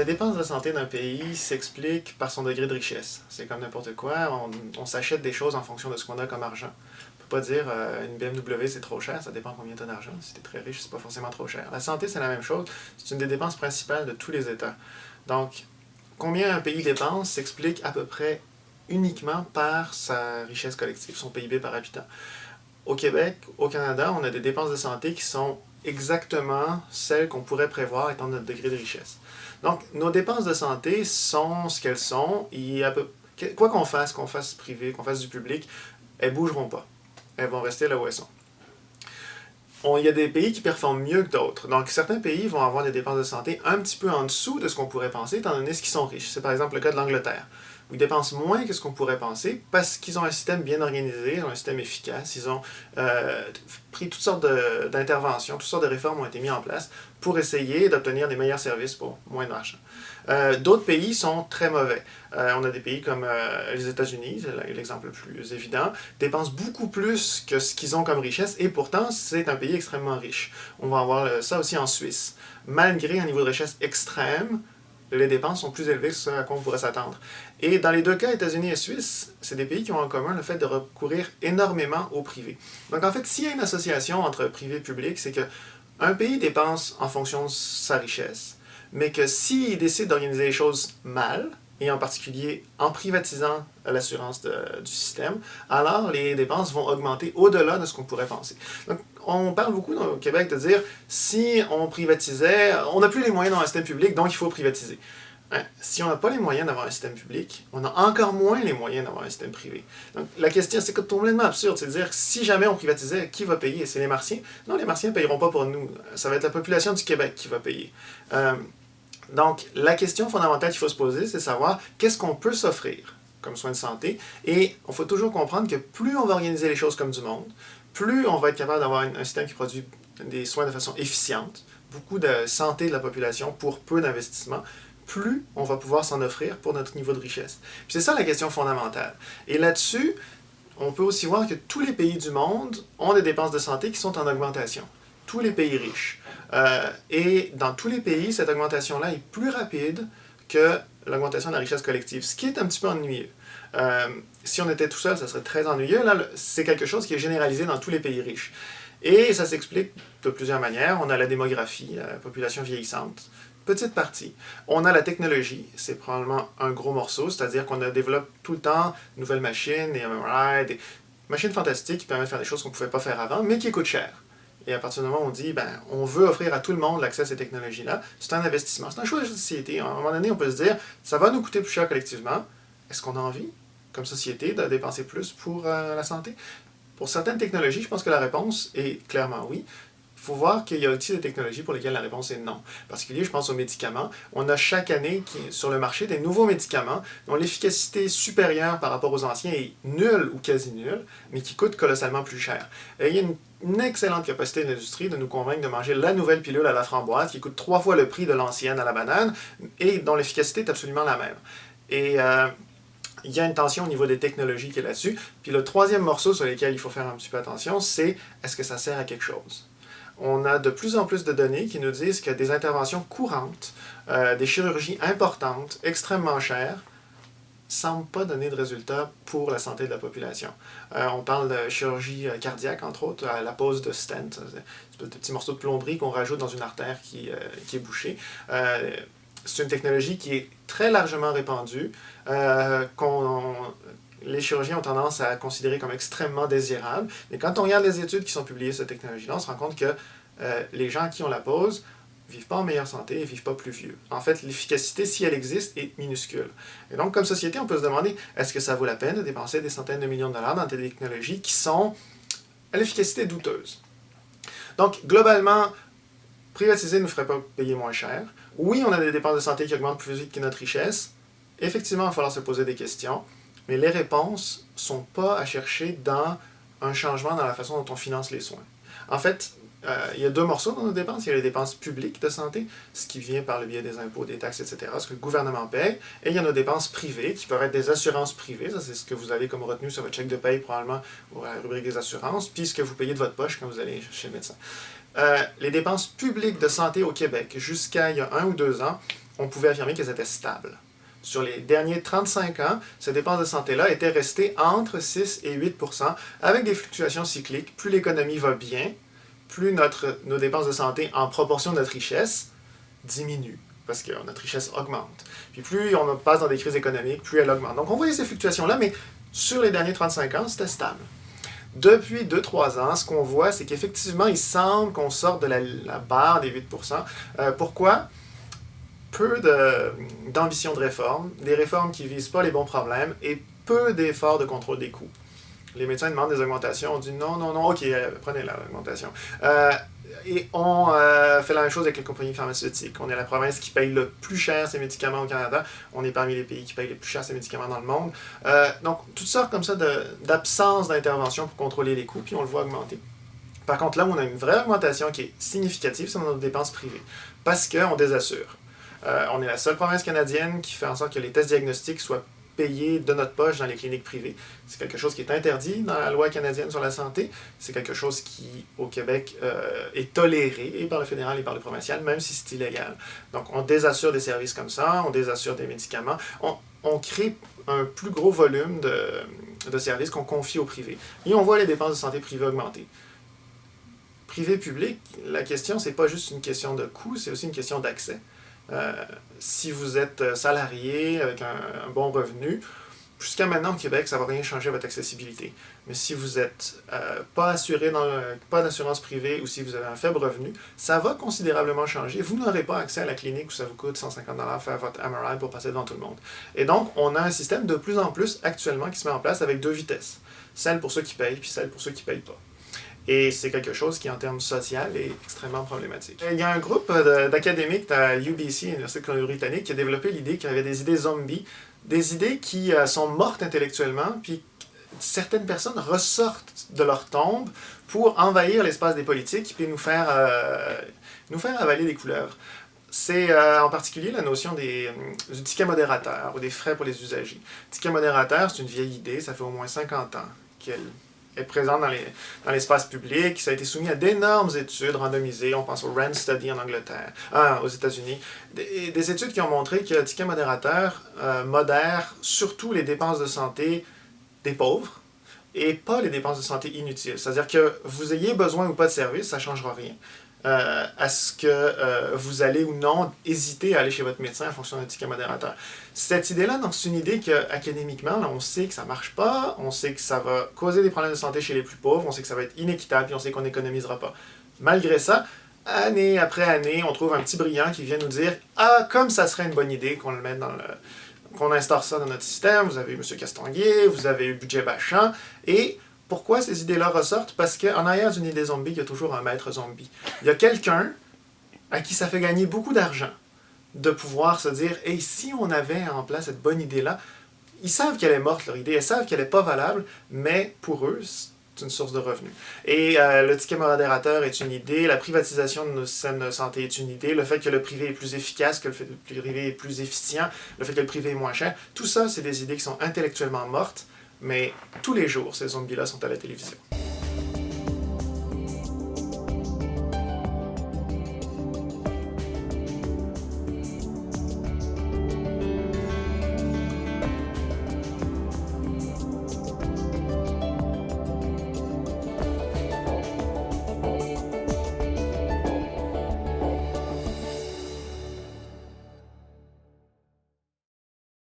dépense de santé d'un pays s'explique par son degré de richesse. C'est comme n'importe quoi, on s'achète des choses en fonction de ce qu'on a comme argent. On peut pas dire une BMW c'est trop cher, ça dépend combien tu as d'argent. Si tu es très riche, c'est pas forcément trop cher. La santé, c'est la même chose, c'est une des dépenses principales de tous les États. Donc, combien un pays dépense s'explique à peu près uniquement par sa richesse collective, son PIB par habitant. Au Québec, au Canada, on a des dépenses de santé qui sont exactement celles qu'on pourrait prévoir étant notre degré de richesse. Donc, nos dépenses de santé sont ce qu'elles sont. Quoi qu'on fasse privé, qu'on fasse du public, elles ne bougeront pas. Elles vont rester là où elles sont. Il y a des pays qui performent mieux que d'autres. Donc, certains pays vont avoir des dépenses de santé un petit peu en dessous de ce qu'on pourrait penser, étant donné qu'ils sont riches. C'est par exemple le cas de l'Angleterre, où ils dépensent moins que ce qu'on pourrait penser parce qu'ils ont un système bien organisé, ils ont un système efficace, ils ont pris toutes sortes d'interventions, toutes sortes de réformes ont été mises en place pour essayer d'obtenir des meilleurs services pour moins d'argent. D'autres pays sont très mauvais. On a des pays comme les États-Unis, c'est l'exemple le plus évident, dépensent beaucoup plus que ce qu'ils ont comme richesse et pourtant c'est un pays extrêmement riche. On va avoir ça aussi en Suisse. Malgré un niveau de richesse extrême, les dépenses sont plus élevées que ce à quoi on pourrait s'attendre. Et dans les deux cas, États-Unis et Suisse, c'est des pays qui ont en commun le fait de recourir énormément au privé. Donc en fait, s'il y a une association entre privé et public, c'est qu'un pays dépense en fonction de sa richesse, mais que s'il décide d'organiser les choses mal, et en particulier en privatisant l'assurance du système, alors les dépenses vont augmenter au-delà de ce qu'on pourrait penser. Donc, on parle beaucoup au Québec de dire, si on privatisait, on n'a plus les moyens dans un système public, donc il faut privatiser. Si on n'a pas les moyens d'avoir un système public, on a encore moins les moyens d'avoir un système privé. Donc la question, c'est complètement absurde, c'est de dire, si jamais on privatisait, qui va payer? C'est les Martiens? Non, les Martiens ne payeront pas pour nous. Ça va être la population du Québec qui va payer. Donc, la question fondamentale qu'il faut se poser, c'est de savoir qu'est-ce qu'on peut s'offrir comme soins de santé. Et il faut toujours comprendre que plus on va organiser les choses comme du monde, plus on va être capable d'avoir un système qui produit des soins de façon efficiente, beaucoup de santé de la population pour peu d'investissement, plus on va pouvoir s'en offrir pour notre niveau de richesse. Puis c'est ça la question fondamentale. Et là-dessus, on peut aussi voir que tous les pays du monde ont des dépenses de santé qui sont en augmentation. Tous les pays riches. Et dans tous les pays, cette augmentation-là est plus rapide que l'augmentation de la richesse collective, ce qui est un petit peu ennuyeux. Si on était tout seul, ça serait très ennuyeux. Là, c'est quelque chose qui est généralisé dans tous les pays riches. Et ça s'explique de plusieurs manières. On a la démographie, la population vieillissante, petite partie. On a la technologie, c'est probablement un gros morceau, c'est-à-dire qu'on développe tout le temps de nouvelles machines, des MRI, des machines fantastiques qui permettent de faire des choses qu'on ne pouvait pas faire avant, mais qui coûtent cher. Et à partir du moment où on dit, on veut offrir à tout le monde l'accès à ces technologies-là, c'est un investissement, c'est un choix de société. À un moment donné, on peut se dire, ça va nous coûter plus cher collectivement. Est-ce qu'on a envie, comme société, de dépenser plus pour la santé? Pour certaines technologies, je pense que la réponse est clairement oui. Il faut voir qu'il y a aussi des technologies pour lesquelles la réponse est non. En particulier, je pense aux médicaments. On a chaque année sur le marché des nouveaux médicaments dont l'efficacité supérieure par rapport aux anciens est nulle ou quasi nulle, mais qui coûtent colossalement plus cher. Et il y a une excellente capacité de l'industrie de nous convaincre de manger la nouvelle pilule à la framboise qui coûte 3 fois le prix de l'ancienne à la banane et dont l'efficacité est absolument la même. Et il y a une tension au niveau des technologies qui est là-dessus. Puis le troisième morceau sur lequel il faut faire un petit peu attention, c'est est-ce que ça sert à quelque chose? On a de plus en plus de données qui nous disent que des interventions courantes, des chirurgies importantes, extrêmement chères, ne semblent pas donner de résultats pour la santé de la population. On parle de chirurgie cardiaque, entre autres, à la pose de stent, des petits morceaux de plomberie qu'on rajoute dans une artère qui est bouchée. C'est une technologie qui est très largement répandue, les chirurgiens ont tendance à considérer comme extrêmement désirable. Mais quand on regarde les études qui sont publiées sur cette technologie-là, on se rend compte que les gens à qui on la pose ne vivent pas en meilleure santé et ne vivent pas plus vieux. En fait, l'efficacité, si elle existe, est minuscule. Et donc, comme société, on peut se demander, est-ce que ça vaut la peine de dépenser des centaines de millions de dollars dans des technologies qui sont à l'efficacité douteuse? Donc, globalement, privatiser ne nous ferait pas payer moins cher. Oui, on a des dépenses de santé qui augmentent plus vite que notre richesse. Effectivement, il va falloir se poser des questions. Mais les réponses ne sont pas à chercher dans un changement dans la façon dont on finance les soins. En fait, il y a deux morceaux dans nos dépenses. Il y a les dépenses publiques de santé, ce qui vient par le biais des impôts, des taxes, etc., ce que le gouvernement paye. Et il y a nos dépenses privées, qui peuvent être des assurances privées. Ça, c'est ce que vous avez comme retenu sur votre chèque de paye, probablement, ou à la rubrique des assurances, puis ce que vous payez de votre poche quand vous allez chez le médecin. Les dépenses publiques de santé au Québec, jusqu'à il y a 1 ou 2 ans, on pouvait affirmer qu'elles étaient stables. Sur les derniers 35 ans, ces dépenses de santé-là étaient restées entre 6 et 8%, avec des fluctuations cycliques. Plus l'économie va bien, plus nos dépenses de santé en proportion de notre richesse diminuent, parce que notre richesse augmente. Puis plus on passe dans des crises économiques, plus elle augmente. Donc on voyait ces fluctuations-là, mais sur les derniers 35 ans, c'était stable. Depuis 2-3 ans, ce qu'on voit, c'est qu'effectivement, il semble qu'on sorte de la barre des 8%. Pourquoi? Peu d'ambition de réforme, des réformes qui ne visent pas les bons problèmes et peu d'efforts de contrôle des coûts. Les médecins demandent des augmentations, on dit non, ok, prenez l'augmentation. Et on fait la même chose avec les compagnies pharmaceutiques. On est la province qui paye le plus cher ses médicaments au Canada. On est parmi les pays qui payent le plus cher ses médicaments dans le monde. Donc, toutes sortes comme ça d'absence d'intervention pour contrôler les coûts, puis on le voit augmenter. Par contre, là où on a une vraie augmentation qui est significative, c'est dans nos dépenses privées, parce qu'on désassure. On est la seule province canadienne qui fait en sorte que les tests diagnostiques soient payés de notre poche dans les cliniques privées. C'est quelque chose qui est interdit dans la loi canadienne sur la santé. C'est quelque chose qui, au Québec, est toléré et par le fédéral et par le provincial, même si c'est illégal. Donc, on désassure des services comme ça, on désassure des médicaments. On crée un plus gros volume de services qu'on confie au privé. Et on voit les dépenses de santé privées augmenter. Privé-public, la question, c'est pas juste une question de coût, c'est aussi une question d'accès. Si vous êtes salarié avec un bon revenu, jusqu'à maintenant au Québec, ça ne va rien changer à votre accessibilité. Mais si vous n'êtes pas assuré pas d'assurance privée ou si vous avez un faible revenu, ça va considérablement changer. Vous n'aurez pas accès à la clinique où ça vous coûte 150 $ faire votre MRI pour passer devant tout le monde. Et donc, on a un système de plus en plus actuellement qui se met en place avec 2 vitesses. Celle pour ceux qui payent, puis celle pour ceux qui ne payent pas. Et c'est quelque chose qui, en termes social, est extrêmement problématique. Il y a un groupe d'académiques à UBC, l'Université de Colombie-Britannique, qui a développé l'idée qu'il y avait des idées zombies, des idées qui sont mortes intellectuellement, puis certaines personnes ressortent de leur tombe pour envahir l'espace des politiques puis nous faire avaler des couleuvres. C'est en particulier la notion du ticket modérateur ou des frais pour les usagers. Le ticket modérateur, c'est une vieille idée, ça fait au moins 50 ans qu'elle est présente dans l'espace public. Ça a été soumis à d'énormes études randomisées. On pense au RAND Study en Angleterre, aux États-Unis. Des études qui ont montré que le ticket modérateur modère surtout les dépenses de santé des pauvres et pas les dépenses de santé inutiles. C'est-à-dire que vous ayez besoin ou pas de service, ça ne changera rien. À ce que vous allez ou non hésiter à aller chez votre médecin en fonction d'un ticket modérateur. Cette idée-là, donc, c'est une idée qu'académiquement, on sait que ça ne marche pas, on sait que ça va causer des problèmes de santé chez les plus pauvres, on sait que ça va être inéquitable, puis on sait qu'on n'économisera pas. Malgré ça, année après année, on trouve un petit brillant qui vient nous dire « Ah, comme ça serait une bonne idée qu'on le mette qu'on instaure ça dans notre système, vous avez eu M. Castonguay, vous avez eu Budget Bachand, et... » Pourquoi ces idées-là ressortent? Parce qu'en arrière d'une idée zombie, il y a toujours un maître zombie. Il y a quelqu'un à qui ça fait gagner beaucoup d'argent de pouvoir se dire « Hey, si on avait en place cette bonne idée-là, ils savent qu'elle est morte, leur idée, ils savent qu'elle n'est pas valable, mais pour eux, c'est une source de revenus. » Et le ticket modérateur est une idée, la privatisation de nos systèmes de santé est une idée, le fait que le privé est plus efficace, que le privé est plus efficient, le fait que le privé est moins cher, tout ça, c'est des idées qui sont intellectuellement mortes, mais tous les jours, ces zombies-là sont à la télévision.